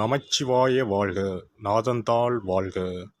நமச்சிவாய வாழ்க. நாதந்தாள் வாழ்க.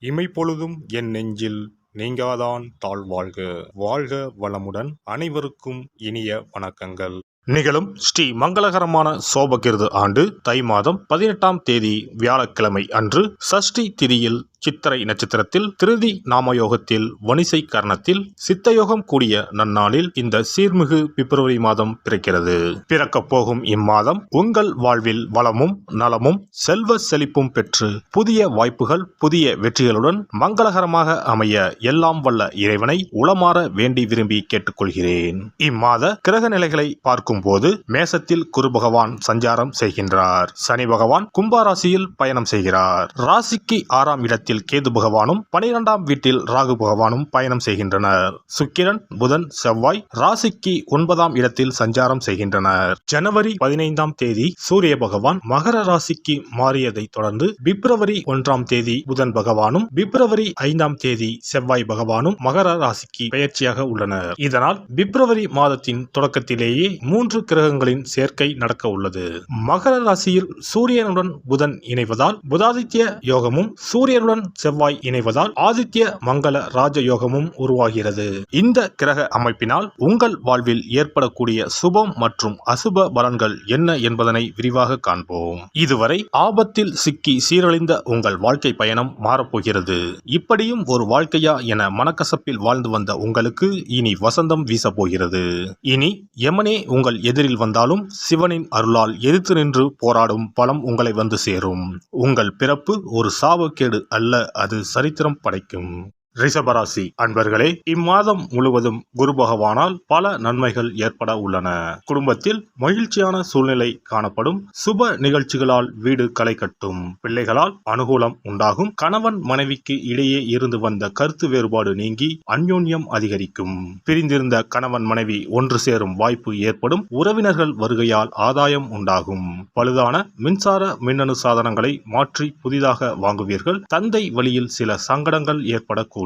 இமைப்பொழுதும் என் நெஞ்சில் நீங்காதான் தாழ் வாழ்க. வாழ்க வளமுடன். அனைவருக்கும் இனிய வணக்கங்கள். நிகழும் ஸ்ரீ மங்களகரமான சோபகிருது ஆண்டு தை மாதம் 18ஆம் தேதி வியாழக்கிழமை அன்று சஷ்டி திதியில் சித்திரை நட்சத்திரத்தில் திருதி நாமயோகத்தில் வணிசை கரணத்தில் சித்தயோகம் கூடிய நன்னாளில் இந்த சீர்மிகு பிப்ரவரி மாதம் பிறக்கிறது. பிறக்கப் போகும் இம்மாதம் உங்கள் வாழ்வில் வளமும் நலமும் செல்வ செழிப்பும் பெற்று புதிய வாய்ப்புகள் புதிய வெற்றிகளுடன் மங்களகரமாக அமைய எல்லாம் வல்ல இறைவனை உளமாற வேண்டி விரும்பி கேட்டுக்கொள்கிறேன். இம்மாத கிரக நிலைகளை பார்க்கும் போது மேசத்தில் குரு பகவான் சஞ்சாரம் செய்கின்றார். சனி பகவான் கும்பாராசியில் பயணம் செய்கிறார். ராசிக்கு 6ஆம் இடத்தில் கேது பகவானும் 12ஆம் வீட்டில் ராகு பகவானும் பயணம் செய்கின்றனர். சுக்கிரன் புதன் செவ்வாய் ராசிக்கு 9ஆம் இடத்தில் சஞ்சாரம் செய்கின்றனர். ஜனவரி 15ஆம் தேதி சூரிய பகவான் மகர ராசிக்கு மாறியதை தொடர்ந்து பிப்ரவரி 1ஆம் தேதி புதன் பகவானும் பிப்ரவரி 5ஆம் தேதி செவ்வாய் பகவானும் மகர ராசிக்கு பெயர்ச்சியாக உள்ளனர். இதனால் பிப்ரவரி மாதத்தின் தொடக்கத்திலேயே 3 கிரகங்களின் சேர்க்கை நடக்க உள்ளது. மகர ராசியில் சூரியனுடன் புதன் இணைவதால் புதாதித்ய யோகமும் சூரியனுடன் செவ்வாய் இணைவதால் ஆதித்ய மங்கள ராஜயோகமும் உருவாகிறது. இந்த கிரக அமைப்பினால் உங்கள் வாழ்வில் ஏற்படக்கூடிய சுபம் மற்றும் அசுப பலன்கள் என்ன என்பதனை விரிவாக காண்போம். இதுவரை ஆபத்தில் சிக்கி சீரழிந்த உங்கள் வாழ்க்கை பயணம் மாறப்போகிறது. இப்படியும் ஒரு வாழ்க்கையா என மனக்கசப்பில் வாழ்ந்து வந்த உங்களுக்கு இனி வசந்தம் வீசப்போகிறது. இனி யமனே உங்கள் எதிரில் வந்தாலும் சிவனின் அருளால் எதிர்த்து நின்று போராடும் பலம் உங்களை வந்து சேரும். உங்கள் பிறப்பு ஒரு சாபக்கேடு அல்ல, அது சரித்திரம் படைக்கும். ரிஷபராசி அன்பர்களே, இம்மாதம் முழுவதும் குரு பகவானால் பல நன்மைகள் ஏற்பட உள்ளன. குடும்பத்தில் மகிழ்ச்சியான சூழ்நிலை காணப்படும். சுப நிகழ்ச்சிகளால் வீடு களை கட்டும். பிள்ளைகளால் அனுகூலம் உண்டாகும். கணவன் மனைவிக்கு இடையே இருந்து வந்த கருத்து வேறுபாடு நீங்கி அந்யோன்யம் அதிகரிக்கும். பிரிந்திருந்த கணவன் மனைவி ஒன்று சேரும் வாய்ப்பு ஏற்படும். உறவினர்கள் வருகையால் ஆதாயம் உண்டாகும். பழுதான மின்சார மின்னணு சாதனங்களை மாற்றி புதிதாக வாங்குவீர்கள். தந்தை வழியில் சில சங்கடங்கள் ஏற்படக்கூடும்.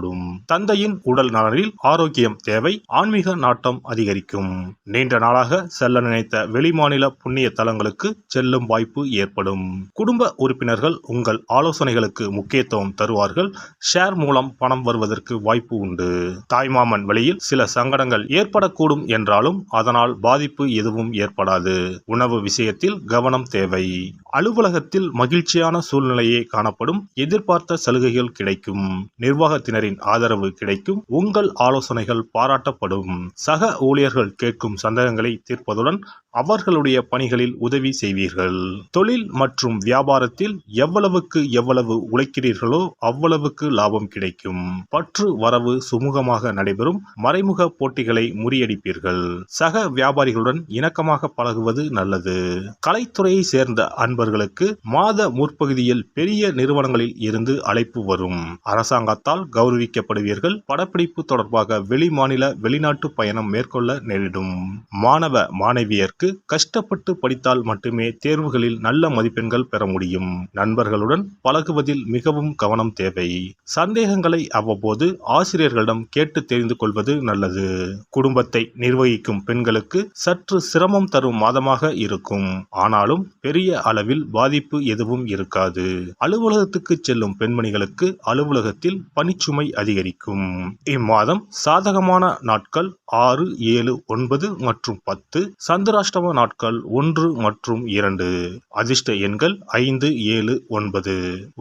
தந்தையின் உடல் நலனில் ஆரோக்கியம் தேவை. ஆன்மீக நாட்டம் அதிகரிக்கும். நீண்ட நாளாக செல்ல நினைத்த வெளிமாநில புண்ணிய தலங்களுக்கு செல்லும் வாய்ப்பு ஏற்படும். குடும்ப உறுப்பினர்கள் உங்கள் ஆலோசனைகளுக்கு முக்கியத்துவம் தருவார்கள். ஷேர் மூலம் பணம் வருவதற்கு வாய்ப்பு உண்டு. தாய்மாமன் வழியில் சில சங்கடங்கள் ஏற்படக்கூடும் என்றாலும் அதனால் பாதிப்பு எதுவும் ஏற்படாது. உணவு விஷயத்தில் கவனம் தேவை. அலுவலகத்தில் மகிழ்ச்சியான சூழ்நிலையே காணப்படும். எதிர்பார்த்த சலுகைகள் கிடைக்கும். நிர்வாகத்தினரின் ஆதரவு கிடைக்கும். உங்கள் ஆலோசனைகள் பாராட்டப்படும். சக ஊழியர்கள் கேட்கும் சந்தேகங்களை தீர்ப்பதுடன் அவர்களுடைய பணிகளில் உதவி செய்வீர்கள். தொழில் மற்றும் வியாபாரத்தில் எவ்வளவுக்கு எவ்வளவு உழைக்கிறீர்களோ அவ்வளவுக்கு லாபம் கிடைக்கும். பற்று வரவு சுமூகமாக நடைபெறும். மறைமுக போட்டிகளை முறியடிப்பீர்கள். சக வியாபாரிகளுடன் இணக்கமாக பழகுவது நல்லது. கலைத்துறையை சேர்ந்த அன்பர்களுக்கு மாத முற்பகுதியில் பெரிய நிறுவனங்களில் இருந்து அழைப்பு வரும். அரசாங்கத்தால் கௌரவிக்கப்படுவீர்கள். படப்பிடிப்பு தொடர்பாக வெளி மாநில வெளிநாட்டு பயணம் மேற்கொள்ள நேரிடும். மாணவ மாணவியருக்கு கஷ்டப்பட்டு படித்தால் மட்டுமே தேர்வுகளில் நல்ல மதிப்பெண்கள் பெற முடியும். நண்பர்களுடன் பழகுவதில் மிகவும் கவனம் தேவை. சந்தேகங்களை அவ்வப்போது ஆசிரியர்களிடம் கேட்டு தெரிந்து கொள்வது நல்லது. குடும்பத்தை நிர்வகிக்கும் பெண்களுக்கு சற்று சிரமம் தரும் மாதமாக இருக்கும். ஆனாலும் பெரிய அளவில் பாதிப்பு எதுவும் இருக்காது. அலுவலகத்துக்கு செல்லும் பெண்மணிகளுக்கு அலுவலகத்தில் பணிச்சுமை அதிகரிக்கும். இம்மாதம் சாதகமான நாட்கள் 6, 7, 9 மற்றும் 10. சந்திராஷ்டம நாட்கள் 1 மற்றும் 2. அதிர்ஷ்ட எண்கள் 5, 7, 9.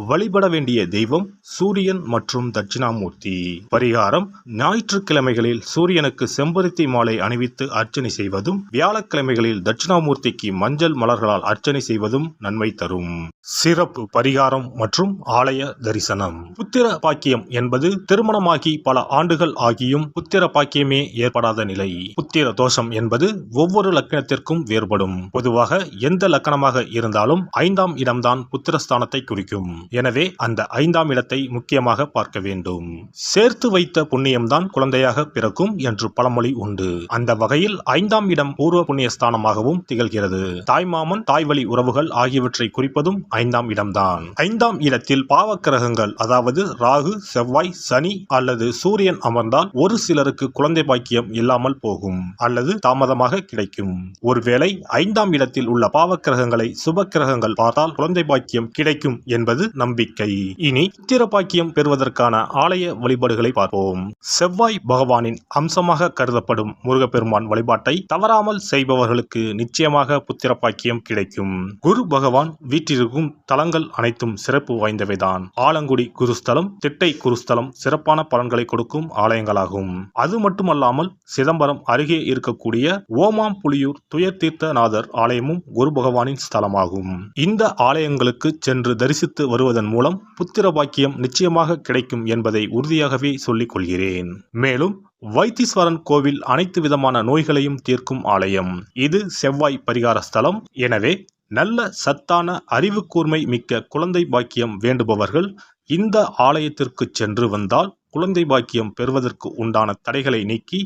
வழிபட வேண்டிய தெய்வம் சூரியன் மற்றும் தட்சிணாமூர்த்தி. பரிகாரம்: ஞாயிற்றுக்கிழமைகளில் சூரியனுக்கு செம்பருத்தி மாலை அணிவித்து அர்ச்சனை செய்வதும் வியாழக்கிழமைகளில் தட்சிணாமூர்த்திக்கு மஞ்சள் மலர்களால் அர்ச்சனை செய்வதும் நன்மை தரும். சிறப்பு பரிகாரம் மற்றும் ஆலய தரிசனம். புத்திர பாக்கியம் என்பது திருமணமாகி பல ஆண்டுகள் ஆகியும் புத்திர பாக்கியமே ஏற்படாத நிலை. புத்திர தோஷம் என்பது ஒவ்வொரு லக்னத்திற்கும் வேறுபடும். பொதுவாக எந்த லக்கணமாக இருந்தாலும் 5ஆம் இடம்தான் புத்திரஸ்தானத்தை குறிக்கும். எனவே அந்த 5ஆம் இடத்தை முக்கியமாக பார்க்க வேண்டும். சேர்த்து வைத்த புண்ணியம்தான் குழந்தையாக பிறக்கும் என்று பழமொழி உண்டு. அந்த வகையில் 5ஆம் இடம் பூர்வ புண்ணியஸ்தானமாகவும் திகழ்கிறது. தாய்மாமன் தாய்வழி உறவுகள் ஆகியவற்றை குறிப்பதும் 5ஆம் இடம்தான். 5ஆம் இடத்தில் பாவக்கிரகங்கள் அதாவது ராகு செவ்வாய் சனி அல்லது சூரியன் அமர்ந்தால் ஒரு சிலருக்கு குழந்தை பாக்கியம் பாக்கியம் இல்லாமல் போகும் அல்லது தாமதமாக கிடைக்கும். ஒருவேளை 5ஆம் இடத்தில் உள்ள பாவக்கிரகங்களை சுப கிரகங்கள் பார்த்தால் குழந்தை பாக்கியம் கிடைக்கும் என்பது நம்பிக்கை. இனி புத்திர பாக்கியம் பெறுவதற்கான ஆலய வழிபாடுகளை பார்ப்போம். செவ்வாய் பகவானின் அம்சமாக கருதப்படும் முருகப்பெருமான் வழிபாட்டை தவறாமல் செய்பவர்களுக்கு நிச்சயமாக புத்திர பாக்கியம் கிடைக்கும். குரு பகவான் வீற்றிருக்கும் தலங்கள் அனைத்தும் சிறப்பு வாய்ந்தவைதான். ஆலங்குடி குருஸ்தலம், திட்டை குருஸ்தலம் சிறப்பான பலன்களை கொடுக்கும் ஆலயங்களாகும். அது மட்டுமல்லாமல் சிதம்பரம் அருகே இருக்கக்கூடிய ஓமாம்புலியூர் துயர்தீர்த்தநாதர் ஆலயமும் குரு பகவானின் ஸ்தலமாகும். இந்த ஆலயங்களுக்கு சென்று தரிசித்து வருவதன் மூலம் புத்திர பாக்கியம் நிச்சயமாக கிடைக்கும் என்பதை உறுதியாகவே சொல்லிக் கொள்கிறேன். மேலும் வைத்தீஸ்வரன் கோவில் அனைத்து விதமான நோய்களையும் தீர்க்கும் ஆலயம். இது செவ்வாய் பரிகார ஸ்தலம். எனவே நல்ல சத்தான அறிவு கூர்மை மிக்க குழந்தை பாக்கியம் வேண்டுபவர்கள் இந்த ஆலயத்திற்கு சென்று வந்தால் குழந்தை பாக்கியம் பெறுவதற்கு உண்டான தடைகளை நீக்கி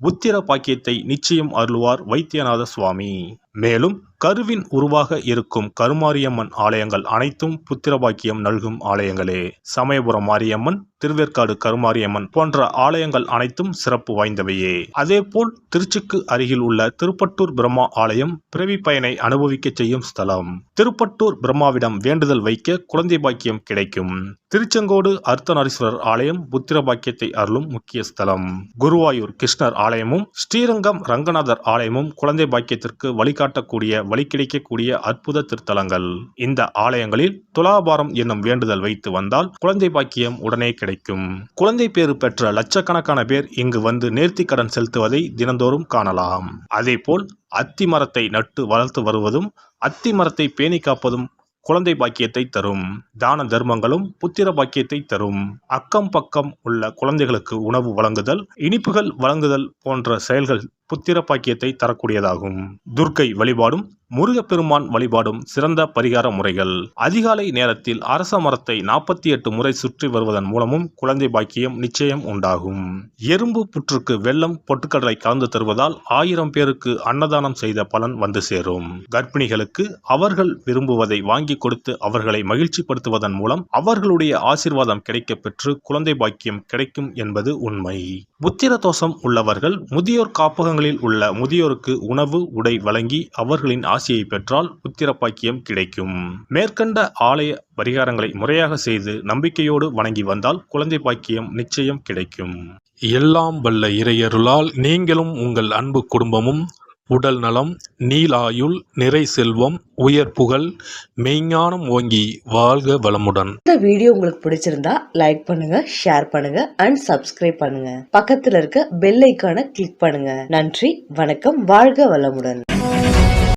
புத்திர பாக்கியத்தை நிச்சயம் அருள்வார் வைத்தியநாத சுவாமி. மேலும் கருவின் உருவாக இருக்கும் கருமாரியம்மன் ஆலயங்கள் அனைத்தும் புத்திர பாக்கியம் நல்கும் ஆலயங்களே. சமயபுரம் மாரியம்மன், திருவேற்காடு கருமாரியம்மன் போன்ற ஆலயங்கள் அனைத்தும் சிறப்பு வாய்ந்தவையே. அதேபோல் திருச்சிக்கு அருகில் உள்ள திருப்பட்டூர் பிரம்மா ஆலயம் பிறவி பயனை அனுபவிக்க செய்யும் ஸ்தலம். திருப்பட்டூர் பிரம்மாவிடம் வேண்டுதல் வைக்க குழந்தை பாக்கியம் கிடைக்கும். திருச்செங்கோடு அர்த்தநாரீஸ்வரர் ஆலயம் புத்திர பாக்கியத்தை அருளும் முக்கிய ஸ்தலம். குருவாயூர் கிருஷ்ணர் ஆலயமும் ஸ்ரீரங்கம் ரங்கநாதர் ஆலயமும் குழந்தை பாக்கியத்திற்கு வழிகாட்டக்கூடிய வழி கிடைக்கக்கூடிய அற்புத திருத்தலங்கள். இந்த ஆலயங்களில் துலாபாரம் என்னும் வேண்டுதல் வைத்து வந்தால் குழந்தை பாக்கியம் உடனே கிடைக்கும். குழந்தை பேறு பெற்ற லட்சக்கணக்கான பேர் இங்கு வந்து நேர்த்தி கடன் செலுத்துவதை தினந்தோறும் காணலாம். அதேபோல் அத்தி மரத்தை நட்டு வளர்த்து வருவதும் அத்தி மரத்தை பேணி காப்பதும் குழந்தை பாக்கியத்தை தரும். தான தர்மங்களும் புத்திர பாக்கியத்தை தரும். அக்கம் பக்கம் உள்ள குழந்தைகளுக்கு உணவு வழங்குதல், இனிப்புகள் வழங்குதல் போன்ற செயல்கள் புத்திர பாக்கியத்தை தரக்கூடியதாகும். துர்க்கை வழிபாடும் முருகப்பெருமான் வழிபாடும் சிறந்த பரிகார முறைகள். அதிகாலை நேரத்தில் அரச மரத்தை 48 முறை சுற்றி வருவதன் மூலமும் குழந்தை பாக்கியம் நிச்சயம் உண்டாகும். எறும்பு புற்றுக்கு வெல்லம் பொட்டுக்கடலை கலந்து தருவதால் 1000 பேருக்கு அன்னதானம் செய்த பலன் வந்து சேரும். கர்ப்பிணிகளுக்கு அவர்கள் விரும்புவதை வாங்கி கொடுத்து அவர்களை மகிழ்ச்சிப்படுத்துவதன் மூலம் அவர்களுடைய ஆசீர்வாதம் கிடைக்க பெற்று குழந்தை பாக்கியம் கிடைக்கும் என்பது உண்மை. புத்திர தோஷம் உள்ளவர்கள் முதியோர் காப்பகங்களில் உள்ள முதியோருக்கு உணவு உடை வழங்கி அவர்களின் ஆசையை பெற்றால் புத்திர பாக்கியம் கிடைக்கும். மேற்கண்ட ஆலய பரிகாரங்களை முறையாக செய்து நம்பிக்கையோடு வணங்கி வந்தால் குழந்தை பாக்கியம் நிச்சயம் கிடைக்கும். எல்லாம் வல்ல இறையருளால் நீங்களும் உங்கள் அன்பு குடும்பமும் உடல் நலம், நீலாயுள், நிறை செல்வம், உயர் புகழ், மெய்ஞானம் ஓங்கி வாழ்க வளமுடன். இந்த வீடியோ உங்களுக்கு பிடிச்சிருந்தா லைக் பண்ணுங்க, ஷேர் பண்ணுங்க அண்ட் சப்ஸ்கிரைப் பண்ணுங்க. பக்கத்துல இருக்க பெல் ஐகானை கிளிக் பண்ணுங்க. நன்றி, வணக்கம், வாழ்க வளமுடன்.